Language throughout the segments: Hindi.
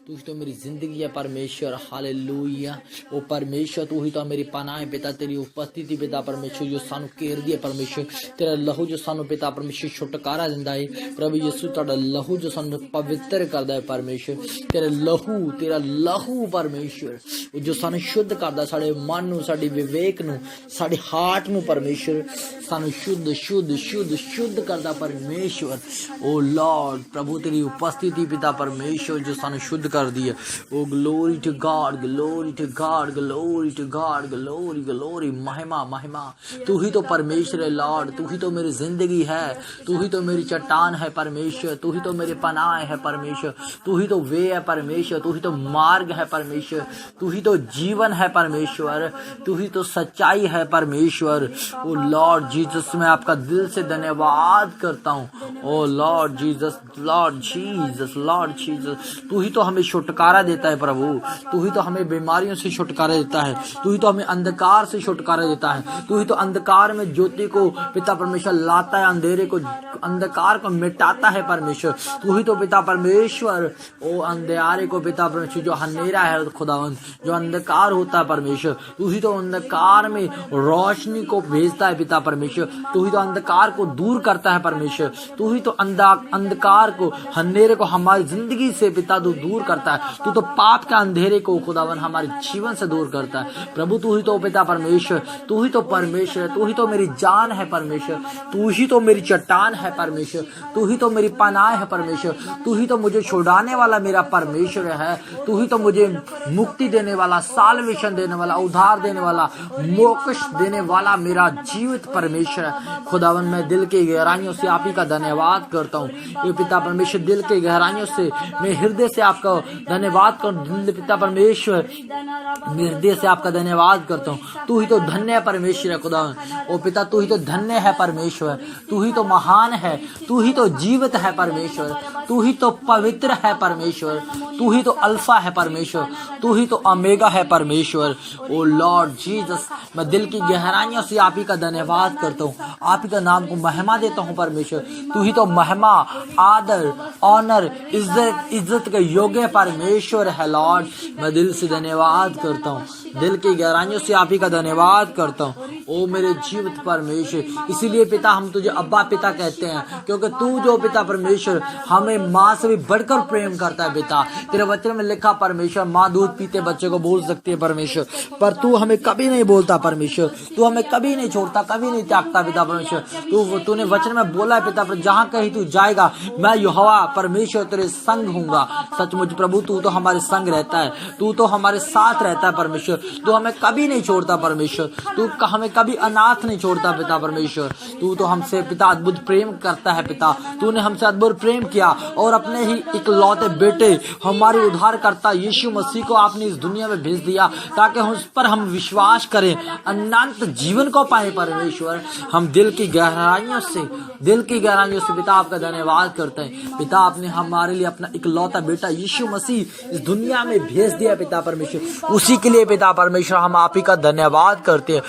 तू ही तो मेरी जिंदगी है परमेश्वर। हालेलुया। ओ परमेश्वर तू ही तो मेरी पनाह है पिता, तेरी उपस्थिति पिता परमेश्वर जो सानू घेर दी है परमेश्वर, तेरा लहू जो सानू पिता परमेश्वर छुटकारा दिंदा है प्रभु यीशु, तेरा लहू जो सानू पवित्र करदा है परमेश्वर, तेरा लहू परमेश्वर जो सानू शुद्ध करदा, साडे मन नू, साडी विवेक नू, साडी हार्ट नू परमेश्वर सानू शुद्ध शुद्ध शुद्ध शुद्ध करदा परमेश्वर। ओ लॉर्ड प्रभु तेरी उपस्थिति पिता परमेश्वर जो सानू शुद्ध कर दी है। O glory to God, glory to God, glory to God, glory glory, महिमा महिमा। तू ही तो परमेश्वर है लॉर्ड, तू ही तो मेरी जिंदगी है, तू ही तो मेरी चट्टान है परमेश्वर, तू ही तो मेरे पनाह है परमेश्वर, तू ही तो वे है परमेश्वर, तू ही तो मार्ग है परमेश्वर, तू ही तो जीवन है परमेश्वर, तू ही तो सच्चाई है परमेश्वर। ओ लॉर्ड जीसस मैं आपका दिल से धन्यवाद करता हूँ। O Lord Jesus, Lord Jesus, Lord Jesus, तू ही तो हमें छुटकारा देता है प्रभु, तू ही तो हमें बीमारियों से छुटकारा देता है, तू ही तो हमें अंधकार से छुटकारा देता है, तू ही तो अंधकार में ज्योति को पिता परमेश्वर लाता है, अंधेरे को, अंधकार को मिटाता है परमेश्वर। तू ही तो पिता परमेश्वर ओ अंधेरे को पिता परमेश्वर जो अंधेरा है खुदावंद, जो अंधकार होता है परमेश्वर, तू ही तो अंधकार में रोशनी को भेजता है पिता परमेश्वर, तू ही तो अंधकार को दूर करता है परमेश्वर, तू ही तो अंधकार को, अंधेरे को हमारी जिंदगी से पिता तू दूर करता है, तू तो पाप का अंधेरे को खुदावन हमारे जीवन से दूर करता है प्रभु। तू ही तो पिता परमेश्वर, तू ही तो परमेश्वर, तू ही तो मेरी जान है परमेश्वर, तू ही तो मेरी चट्टान है परमेश्वर, तू ही तो मेरी पनाह है परमेश्वर, तू ही तो मुझे छुड़ाने वाला मेरा परमेश्वर है, तू ही तो मुझे मुक्ति देने वाला, साल्वेशन देने वाला, उद्धार देने वाला, मोक्ष देने वाला मेरा जीवित परमेश्वर है खुदावन। मैं दिल के गहराइयों से आप ही का धन्यवाद करता हूँ ये पिता परमेश्वर, दिल के गहराइयों से मैं हृदय से आपका धन्यवाद करता हूँ पिता परमेश्वर, मैं हृदय से आपका धन्यवाद करता हूँ। तू ही तो धन्य है परमेश्वर है खुदा। ओ पिता तू ही तो धन्य है परमेश्वर, तू ही तो महान है, तू ही तो जीवित है परमेश्वर, तू ही तो पवित्र है परमेश्वर, तू ही तो अल्फा है परमेश्वर, तू ही तो ओमेगा है परमेश्वर। ओ लॉर्ड जीसस मैं दिल की गहराइयों से आप ही का धन्यवाद करता हूँ, आप ही का नाम को महिमा देता हूँ परमेश्वर। तू ही तो महिमा, आदर, ऑनर, इज्जत के योग्य परमेश्वर है लॉर्ड। मैं दिल से धन्यवाद करता हूँ, दिल की गहराइयों से आप ही का धन्यवाद करता हूँ ओ मेरे जीवित परमेश्वर। इसीलिए पिता हम तुझे अब्बा पिता कहते हैं, क्योंकि तू जो पिता परमेश्वर हमें माँ से भी बढ़कर प्रेम करता है पिता। तेरे वचन में लिखा परमेश्वर माँ दूध पीते बच्चे को बोल सकती है परमेश्वर, पर तू हमें कभी नहीं बोलता परमेश्वर, तू हमें कभी नहीं छोड़ता, कभी नहीं त्यागता पिता परमेश्वर। तूने वचन में बोला है पिता पर जहाँ कहीं तू जाएगा मैं यहोवा परमेश्वर तेरे संग हूँगा। सचमुच प्रभु तू तो हमारे संग रहता है, तू तो हमारे साथ रहता है परमेश्वर, तू हमें कभी नहीं छोड़ता परमेश्वर, तू हमें कभी अनाथ नहीं छोड़ता पिता परमेश्वर। तू तो हमसे पिता अद्भुत प्रेम करता है पिता, तूने हमसे अद्भुत प्रेम किया और अपने ही इकलौते बेटे हमारे उद्धार करता यीशु मसीह को आपने इस दुनिया में भेज दिया ताकि उस पर हम विश्वास करें, अनंत जीवन को पाए परमेश्वर। हम दिल की गहराइयों से पिता आपका धन्यवाद करते हैं पिता, आपने हमारे लिए अपना इकलौता बेटा यीशु मसीह इस दुनिया में भेज दिया पिता परमेश्वर। उसी के लिए पिता परमेश्वर हम आप ही का धन्यवाद करते हैं,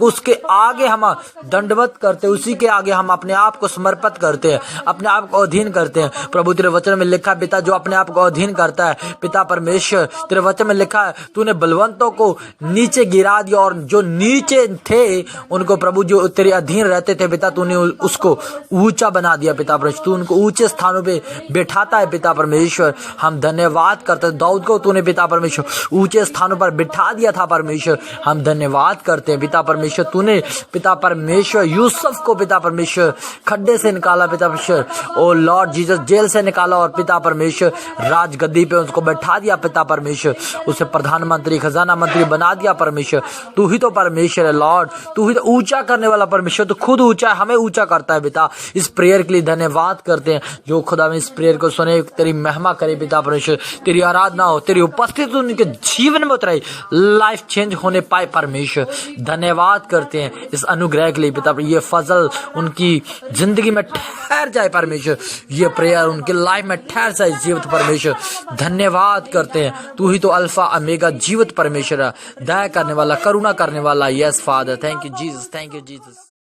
उसके आगे हम दंडवत करते हैं, उसी के आगे हम अपने आप को समर्पित करते हैं, अपने आप को अधीन करते हैं प्रभु। तेरे वचन में लिखा पिता जो अपने आप को अधीन करता है पिता परमेश्वर, तेरे वचन में लिखा है तूने बलवंतों को नीचे गिरा दिया और जो नीचे थे उनको प्रभु जो तेरे अधीन रहते थे पिता तूने उसको ऊंचा बना दिया पिता परमेश्वर, तू उनको ऊंचे स्थानों पे बैठाता है पिता परमेश्वर। हम धन्यवाद करते हैं दाऊद को तूने पिता परमेश्वर ऊंचे स्थानों पर बिठा दिया था परमेश्वर, हम धन्यवाद करते हैं पिता परमेश्वर। तूने पिता परमेश्वर यूसुफ को पिता परमेश्वर खड्डे से निकाला पिता परमेश्वर, ओ लॉर्ड जीसस जेल से निकाला और पिता परमेश्वर राज गद्दी पे उसको बैठा दिया पिता परमेश्वर, उसे प्रधानमंत्री खजाना मंत्री बना दिया परमेश्वर। तू ही तो परमेश्वर है लॉर्ड, तू ही तो ऊंचा करने वाला परमेश्वर, तू खुद ऊंचा है, हमें ऊंचा करता है पिता। इस प्रेयर के लिए धन्यवाद करते हैं जो खुदा में इस प्रेयर को सुने, तेरी महिमा करे पिता परमेश्वर, तेरी आराधना हो, तेरी उपस्थिति उनके जीवन में उतराई, लाइफ चेंज होने पाए परमेश्वर। धन्यवाद करते हैं इस अनुग्रह के लिए पिता, ये फजल उनकी जिंदगी में ठहर जाए परमेश्वर, ये प्रेयर उनके लाइफ में ठहर जाए जीवित परमेश्वर। धन्यवाद करते हैं, तू ही तो अल्फा ओमेगा जीवित परमेश्वर है, दया करने वाला, करुणा करने वाला। Yes father, thank you Jesus, thank you Jesus.